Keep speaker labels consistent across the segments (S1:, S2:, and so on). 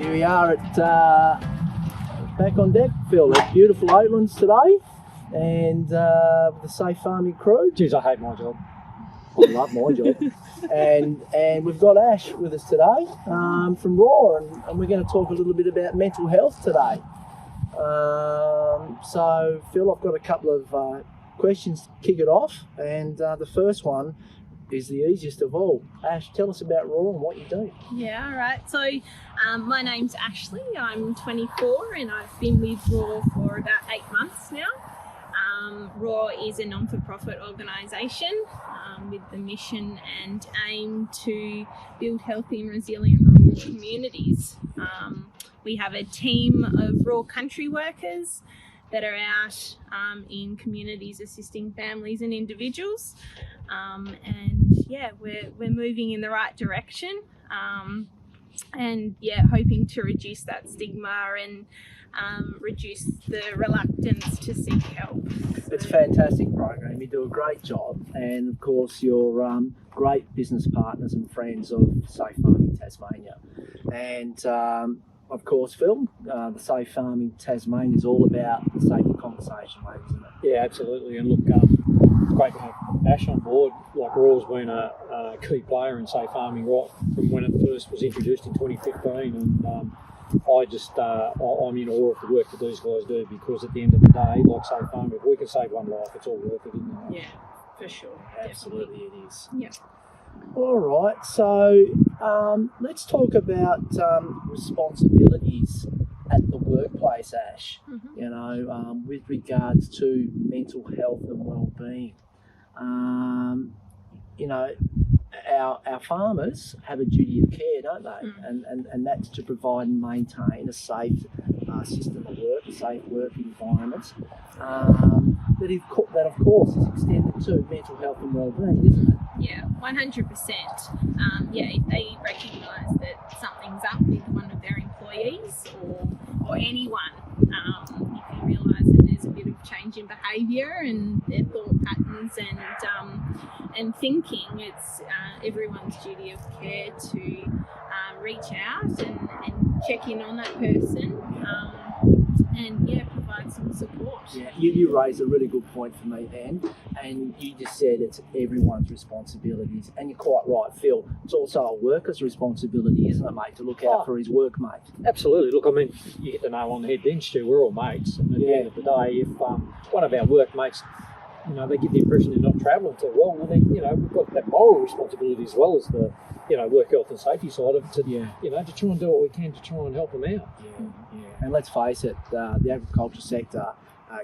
S1: Here we are at back on deck, Phil, at beautiful Oatlands today, and with the Safe Farming crew.
S2: Geez, I hate my job.
S1: I love my job. And we've got Ash with us today from Raw, and we're going to talk a little bit about mental health today. So, Phil, I've got a couple of questions to kick it off, and the first one is the easiest of all. Ash, tell us about Raw and what you do.
S3: Yeah, all right. So my name's Ashley. I'm 24 and I've been with Raw for about 8 months now. Raw is a non-for-profit organisation with the mission and aim to build healthy and resilient rural communities. We have a team of Raw country workers that are out in communities assisting families and individuals. And yeah, we're moving in the right direction. And yeah, hoping to reduce that stigma and reduce the reluctance to seek help.
S1: It's a fantastic program. You do a great job, and of course you're great business partners and friends of Safe Farming Tasmania. And of course, Phil, the Safe Farming Tasmania is all about the safety conversation, mate, isn't it?
S2: Yeah, absolutely. And look, it's great to have Ash on board. Like, Raw's been a key player in safe farming right from when it first was introduced in 2015. And I'm in awe of the work that these guys do, because at the end of the day, like safe farming, if we can save one life, it's all worth it, isn't it?
S3: Yeah, for sure.
S1: Absolutely, it is.
S3: Yeah.
S1: All right, so let's talk about responsibilities at the workplace, Ash.
S3: Mm-hmm.
S1: You know, with regards to mental health and well-being. You know, our farmers have a duty of care, don't they? And that's to provide and maintain a safe system of work, a safe work environment. That of course is extended to mental health and well-being, isn't it?
S3: Yeah, 100%. Yeah, if they recognise that something's up with one of their employees or anyone, if you realise that there's a bit of change in behaviour and their thought patterns and thinking, it's everyone's duty of care to reach out and check in on that person and yeah, provide some support.
S1: Yeah, you raised a really good point for me then, and you just said it's everyone's responsibilities, and you're quite right, Phil. It's also a worker's responsibility, isn't it, mate, to look out for his workmate?
S2: Absolutely. Look, I mean, you hit the nail on the head then, Stu. We're all mates. And at the end of the day, if one of our workmates, you know, they give the impression they're not travelling too well, then, you know, we've got that moral responsibility as well as the, you know, work health and safety side of it to, you know, to try and do what we can to try and help them out.
S1: Yeah. And let's face it, the agriculture sector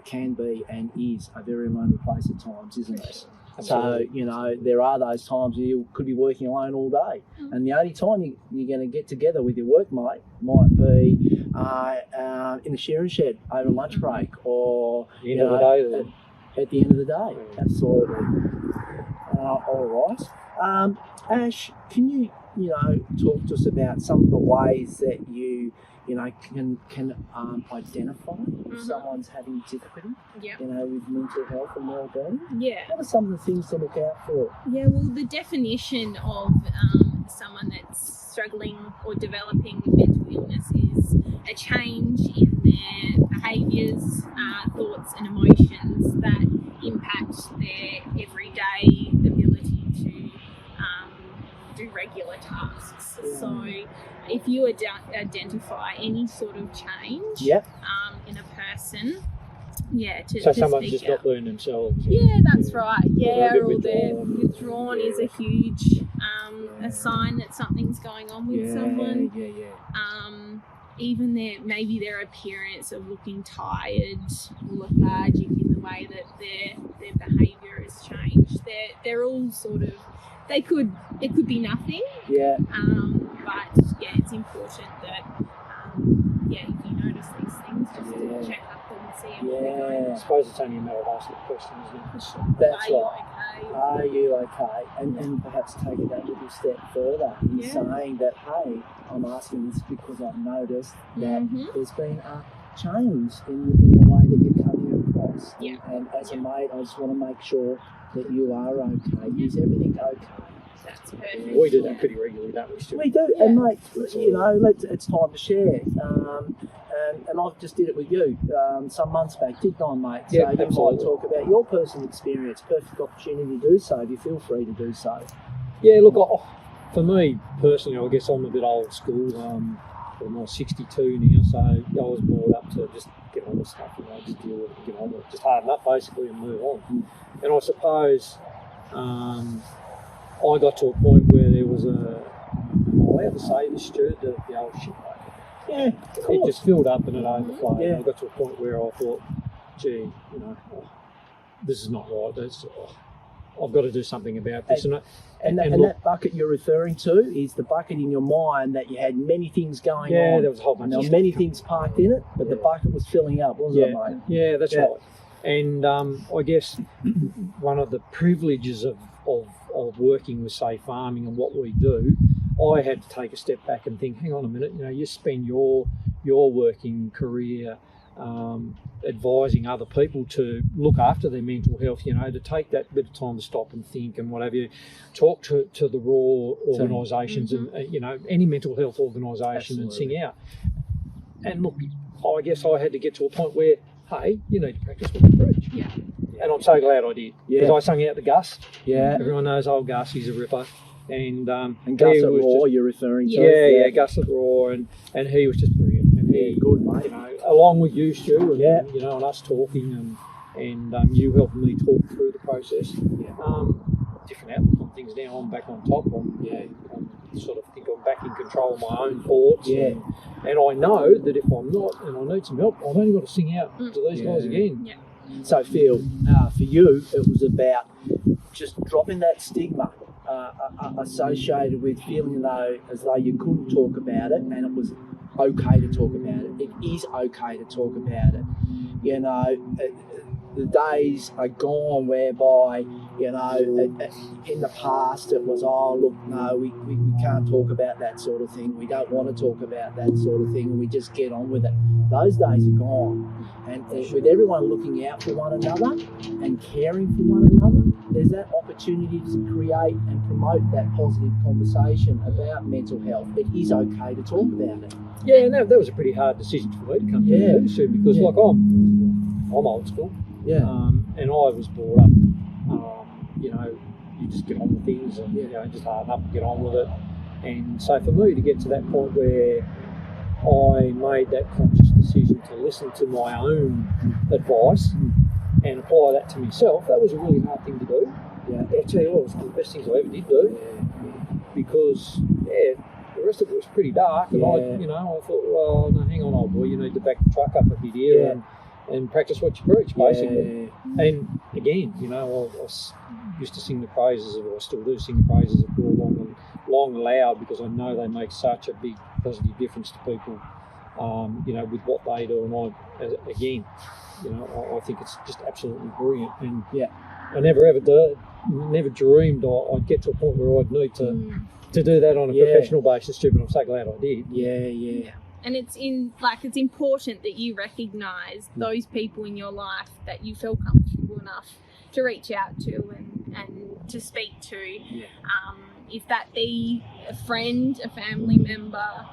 S1: can be and is a very lonely place at times, isn't it?
S2: Absolutely.
S1: So, you know, there are those times you could be working alone all day, and the only time you're going to get together with your workmate might be in the shearing shed over lunch break, or
S2: At the end of the day.
S1: At the end of the day, absolutely. All right. Ash, can you talk to us about some of the ways that you can identify if someone's having difficulty,
S3: Yep.
S1: you know, with mental health and well-being?
S3: Yeah.
S1: What are some of the things to look out for?
S3: Yeah, well, the definition of someone that's struggling or developing mental illness is a change in their behaviours, thoughts and emotions that impact their everyday ability to do regular tasks.
S1: Yeah.
S3: So if you identify any sort of change in a person,
S2: So someone's
S3: speak
S2: just
S3: out.
S2: not learning themselves.
S3: Yeah, that's right. Yeah,
S2: They're a
S3: or
S2: bit
S3: they're
S2: withdrawn.
S3: withdrawn is a huge a sign that something's going on with someone. Even maybe their appearance of looking tired, lethargic in the way that their behaviour has changed. They're all sort of, it could be nothing.
S1: Yeah.
S3: But yeah, it's important that if you notice these things, just to check up and see if they're going
S2: I suppose it's only a matter of asking the question, isn't it?
S1: That's
S3: Are you
S1: right.
S3: okay?
S1: Are you okay? And perhaps take it that little step further in saying that, hey, I'm asking this because I've noticed that there's been a change in the way that you're coming across.
S3: Yeah.
S1: And as a mate, I just want to make sure that you are okay. Is everything okay?
S3: That's That's perfect.
S2: We do that pretty regularly, don't we, Stu?
S1: We do,
S3: Yeah.
S1: and mate, you know, it's time to share. And I just did it with you some months back, didn't I, mate? So
S2: Yeah,
S1: you
S2: absolutely.
S1: might talk about your personal experience. Perfect opportunity to do so if you feel free to do so.
S2: Yeah, look, for me personally, I guess I'm a bit old school. I'm 62 now, so I was brought up to just get on with stuff, you know, just deal with it, get on with it, just harden up basically and move on. And I suppose I got to a point where there was am I allowed to say this, Stuart, the old shit.
S1: Yeah, of
S2: It
S1: course.
S2: just filled up and it overflowed.
S1: Yeah.
S2: And I got to a point where I thought, gee, you know, this is not right. I've got to do something about this.
S1: And that bucket you're referring to is the bucket in your mind that you had many things going
S2: yeah,
S1: on.
S2: there was a whole
S1: And
S2: bunch
S1: there
S2: of
S1: were
S2: stuff.
S1: many things parked in it, but the bucket was filling up, wasn't it, mate?
S2: Yeah, that's
S1: Yeah.
S2: right. And I guess one of the privileges of working with Safe Farming and what we do, I had to take a step back and think, hang on a minute, you know, you spend your working career advising other people to look after their mental health, you know, to take that bit of time to stop and think and whatever you talk to the raw organisations and, you know, any mental health organisation and sing out. And look, I guess I had to get to a point where, hey, you need to practice what you preach.
S3: Yeah.
S2: And I'm so glad I did. Because I sung out to Gus.
S1: Yeah.
S2: Everyone knows old Gus, he's a ripper. And
S1: Gus
S2: he
S1: at
S2: was
S1: Raw,
S2: just,
S1: you're referring to.
S2: yeah, Gus at Raw, and he was just brilliant. And
S1: Yeah,
S2: he,
S1: good, mate.
S2: you know, along with you, Stu, and
S1: Yeah.
S2: you know, and us talking, and you helping me talk through the process. Different outlook on things now. I'm back on top. I'm sort of think I'm back in control of my own thoughts.
S1: Yeah.
S2: And I know that if I'm not, and I need some help, I've only got to sing out to these guys again.
S3: Yeah.
S1: So, Phil, for you, it was about just dropping that stigma associated with feeling as though you couldn't talk about it, and it was okay to talk about it. It is okay to talk about it. You know, the days are gone whereby, you know, in the past it was, oh, look, no, we can't talk about that sort of thing. We don't want to talk about that sort of thing, and we just get on with it. Those days are gone. And with everyone looking out for one another and caring for one another, there's that opportunity to create and promote that positive conversation about mental health. It is okay to talk about it.
S2: Yeah, and that was a pretty hard decision for me to come to, Stu, because like I'm old school.
S1: Yeah.
S2: And I was brought up, you know, you just get on with things and, you know, just harden up and get on with it. And so for me to get to that point where I made that conscious decision to listen to my own advice and apply that to myself, that was a really hard thing to do.
S1: Yeah.
S2: But I tell you what, it was one of the best things I ever did do, because, the rest of it was pretty dark, and I thought, well, no, hang on, old boy, you need to back the truck up a bit here and practice what you preach, basically. And again, you know, I used to sing the praises of, or I still do sing the praises of Raw long and loud, because I know they make such a big positive difference to people, you know, with what they do. And again, you know, I think it's just absolutely brilliant. And I never dreamed I'd get to a point where I'd need to do that on a professional basis too, but I'm so glad I did.
S1: Yeah.
S3: And it's important that you recognise those people in your life that you feel comfortable enough to reach out to and to speak to. If that be a friend, a family member,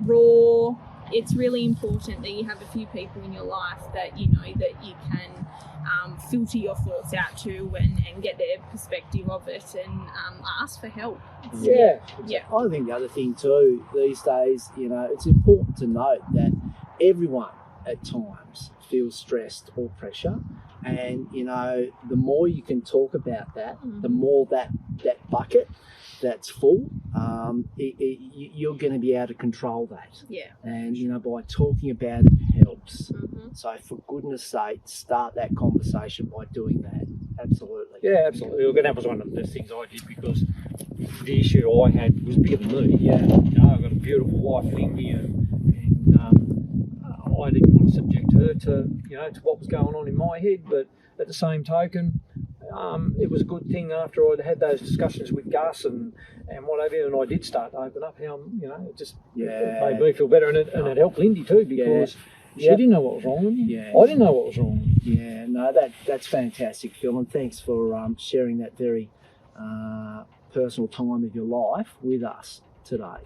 S3: Raw, it's really important that you have a few people in your life that you know that you can filter your thoughts out to and get their perspective of it and ask for help.
S2: Yeah.
S1: I think the other thing too these days, you know, it's important to note that everyone at times feels stressed or pressure, and you know, the more you can talk about that, the more that bucket that's full, you're going to be able to control that. And you know, by talking about it helps. So for goodness sake, start that conversation by doing that. Absolutely.
S2: Yeah, absolutely. Look, and that was one of the best things I did, because the issue I had was bigger than me. You know, I've got a beautiful wife in India, and I didn't want to subject her to, you know, to what was going on in my head. But at the same token, it was a good thing after I'd had those discussions with Gus and whatever, and I did start to open up how, you know, it just it made me feel better, and it helped Lindy too, because she didn't know what was wrong with me. I didn't know what was wrong with me.
S1: Yeah, no, that's fantastic, Phil, and thanks for sharing that very personal time of your life with us today.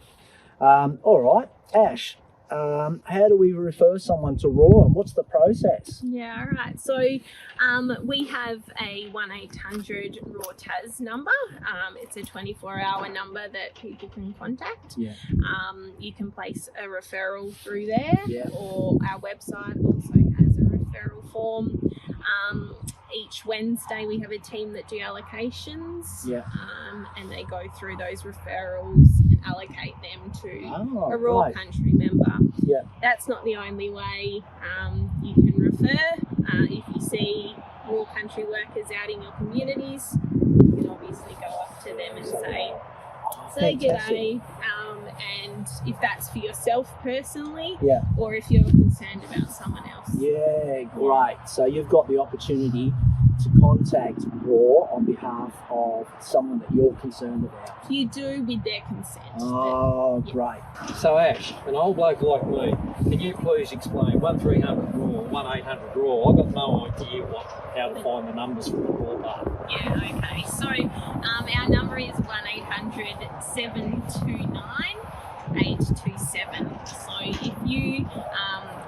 S1: All right, Ash, how do we refer someone to Raw, and what's the process?
S3: Yeah, all right. So we have a 1-800 Raw Tas number. It's a 24-hour number that people can contact.
S1: Yeah.
S3: You can place a referral through there,
S1: Yeah.
S3: or our website also has a referral form. Each Wednesday we have a team that do allocations,
S1: Yeah.
S3: and they go through those referrals and allocate them to
S1: Oh,
S3: a Raw
S1: right.
S3: Country member.
S1: Yeah.
S3: That's not the only way you can refer. If you see Raw Country workers out in your communities, you can obviously go up to them and say
S1: Fantastic.
S3: g'day, and if that's for yourself personally,
S1: Yeah.
S3: or if you're concerned about someone else.
S1: Yeah, great. So you've got the opportunity to contact Raw on behalf of someone that you're concerned about.
S3: You do with their consent.
S1: Oh, great.
S2: So Ash, an old bloke like me, can you please explain 1300 Raw, 1800 Raw? I've got no idea how to find the numbers for the Raw part.
S3: Yeah, okay. So our number is 1-800-729-827. So if you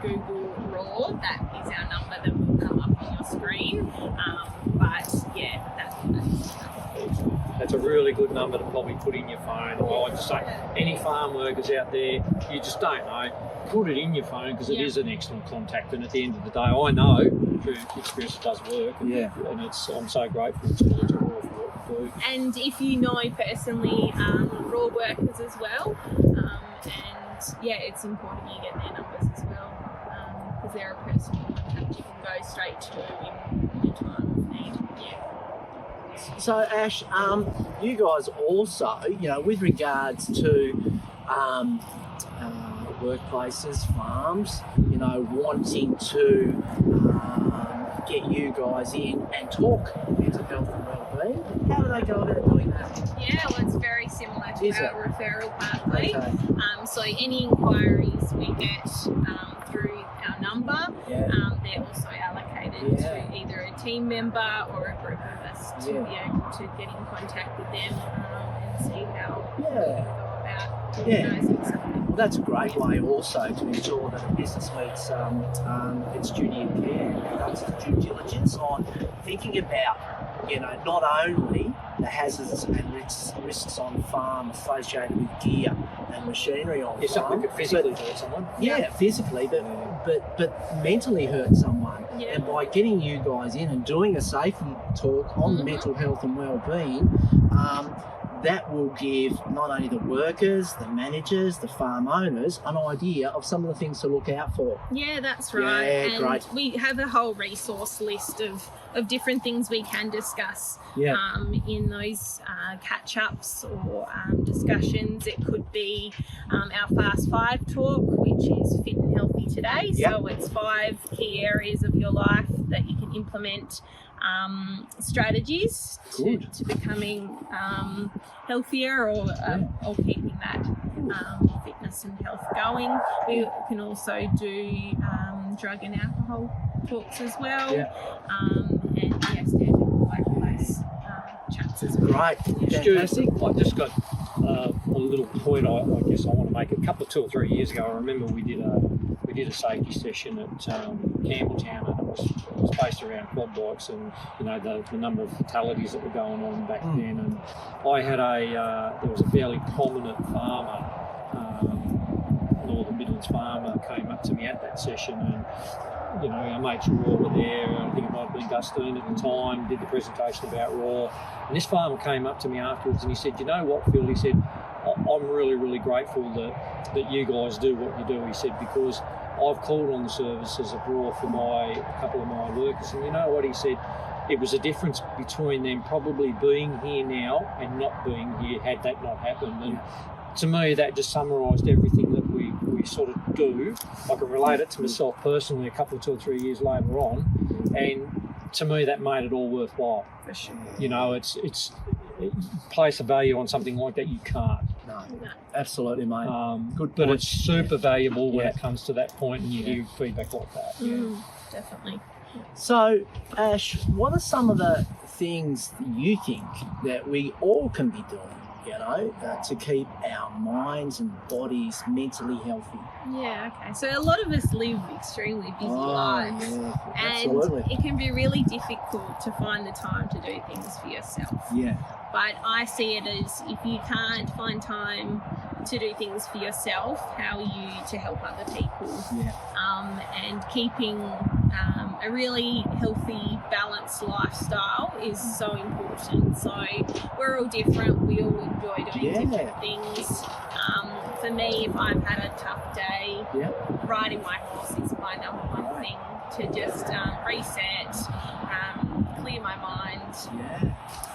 S3: Google Raw, that is our number that will come up on your screen. But yeah, that's
S2: That's a really good number to probably put in your phone. Or I'd just say, any farm workers out there, you just don't know, put it in your phone because it is an excellent contact. And at the end of the day, I know through experience it does work. And,
S1: Yeah.
S2: and I'm so grateful to Raw for what it do.
S3: And if you know personally Raw workers as well, and yeah, it's important you get their numbers as well, because they're a personal contact you can go straight to in a time of need. Yeah.
S1: So Ash, you guys also, with regards to workplaces, farms, wanting to get you guys in and talk mental health and wellbeing, how do they go about doing that?
S3: Yeah, well, it's very similar to
S1: Is
S3: our referral pathway.
S1: Okay.
S3: So any inquiries we get through our number,
S1: Yeah.
S3: they're also allocated
S1: Yeah.
S3: to either a team member or a group of us to
S1: Yeah.
S3: be able to get in contact with them and see how we
S1: Yeah.
S3: go about
S1: Yeah.
S3: organising something.
S1: Well, that's a great way also to ensure that a business meets its duty of care and does its due diligence on thinking about, not only the hazards and risks on farm associated with gear and machinery on
S2: If something
S1: farm,
S2: could physically hurt someone.
S1: physically, but mentally hurt someone.
S3: Yeah.
S1: And by getting you guys in and doing a safety talk on mental health and well-being, that will give not only the workers, the managers, the farm owners an idea of some of the things to look out for.
S3: Yeah, that's right.
S1: Yeah,
S3: and
S1: great.
S3: we have a whole resource list of different things we can discuss
S1: Yeah.
S3: in those catch-ups or discussions. It could be our Fast 5 talk, which is fit and healthy today.
S1: Yep.
S3: So it's 5 key areas of your life that you can implement strategies to becoming healthier or keeping that fitness and health going. We can also do drug and alcohol talks as well, and standard workplace chats as well.
S1: Great.
S2: Stu,
S1: Fantastic.
S2: I just got a little point I guess I want to make. A couple of 2 or 3 years ago, I remember we did a safety session at Campbelltown, and it was based around quad bikes and the number of fatalities that were going on back then. And I had there was a fairly prominent farmer, Northern Midlands farmer, came up to me at that session, and our mates Raw were there. I think it might have been Dustine at the time, did the presentation about Raw. And this farmer came up to me afterwards and he said, "You know what, Phil?" He said, "I'm really, really grateful that you guys do what you do." He said, "Because I've called on the services of Raw for a couple of my workers, and you know what?" He said, "It was a difference between them probably being here now and not being here had that not happened." And to me, that just summarised everything that we sort of do. I can relate it to myself personally a couple of 2 or 3 years later on, and to me that made it all worthwhile.
S3: For sure.
S2: It's place a value on something like that you can't.
S1: No, absolutely, mate. Good
S2: But
S1: point.
S2: it's super valuable when
S1: Yeah.
S2: it comes to that point and you hear feedback like that.
S3: Definitely.
S1: So, Ash, what are some of the things you think that we all can be doing, to keep our minds and bodies mentally healthy?
S3: Yeah, okay. So a lot of us live extremely busy lives.
S1: Yeah,
S3: And
S1: absolutely.
S3: it can be really difficult to find the time to do things for yourself.
S1: Yeah,
S3: But I see it as if you can't find time to do things for yourself, how are you to help other people?
S1: yeah,
S3: And keeping a really healthy, balanced lifestyle is so important. So we're all different. We all enjoy doing
S1: Yeah.
S3: different things. For me, if I've had a tough day,
S1: yeah.
S3: riding my horse is my number one thing to just reset, clear my mind,
S1: Yeah,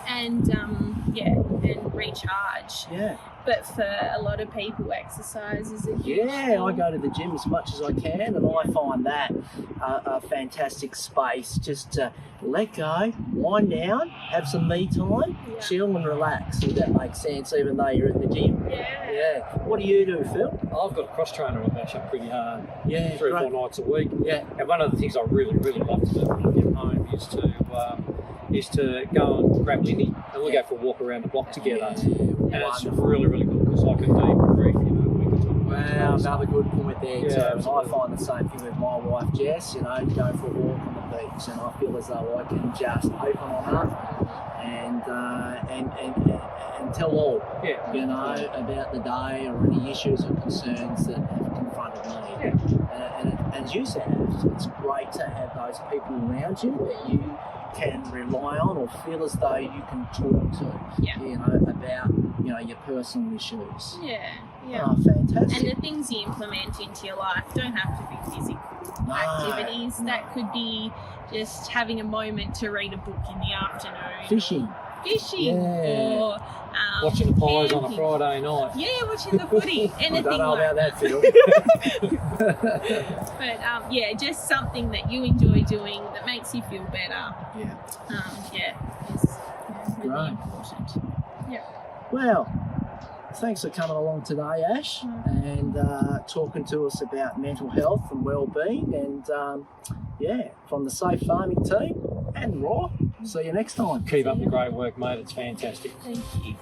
S3: and and recharge.
S1: yeah.
S3: But for a lot of people, exercise is a huge
S1: Yeah, I
S3: thing.
S1: go to the gym as much as I can, and I find that a fantastic space just to let go, wind down, have some me time,
S3: Yeah.
S1: chill and relax, if that makes sense, even though you're at the gym.
S3: Yeah.
S1: Yeah. What do you do, Phil?
S2: I've got a cross trainer I bash up pretty hard,
S1: Yeah,
S2: 3 or 4
S1: great.
S2: nights a week.
S1: Yeah,
S2: And one of the things I really, really love to do when I get home is to go and grab Lindy and we'll go for a walk around the block together. And it's
S1: wonderful.
S2: really, really good because I can debrief, we can talk about
S1: Wow, another good point there
S2: Yeah,
S1: too. And I
S2: absolutely.
S1: find the same thing with my wife Jess, go for a walk on the beach, and I feel as though I can just open on up and tell all,
S2: Yeah.
S1: about the day or any issues or concerns that have confronted me. And as you said, it's great to have those people around you that you can rely on or feel as though you can talk to,
S3: Yeah.
S1: about, your personal issues.
S3: Yeah. Yeah.
S1: Oh, fantastic.
S3: And the things you implement into your life don't have to be physical
S1: No,
S3: activities.
S1: no.
S3: That could be just having a moment to read a book in the afternoon.
S1: Fishing.
S3: Fishing.
S1: Yeah.
S3: Or
S2: Watching the Pies on a
S3: camping.
S2: Friday night.
S3: Yeah, watching the footy.
S1: I
S3: Anything
S1: don't know
S3: like
S1: about that, Phil.
S3: But just something that you enjoy doing that makes you feel better.
S1: Yeah.
S3: Is really
S1: Right.
S3: important.
S1: Well, thanks for coming along today, Ash, and talking to us about mental health and well-being. And from the Safe Farming team and Raw. See you next time.
S2: Keep up the great work, mate. It's fantastic.
S3: Thank you.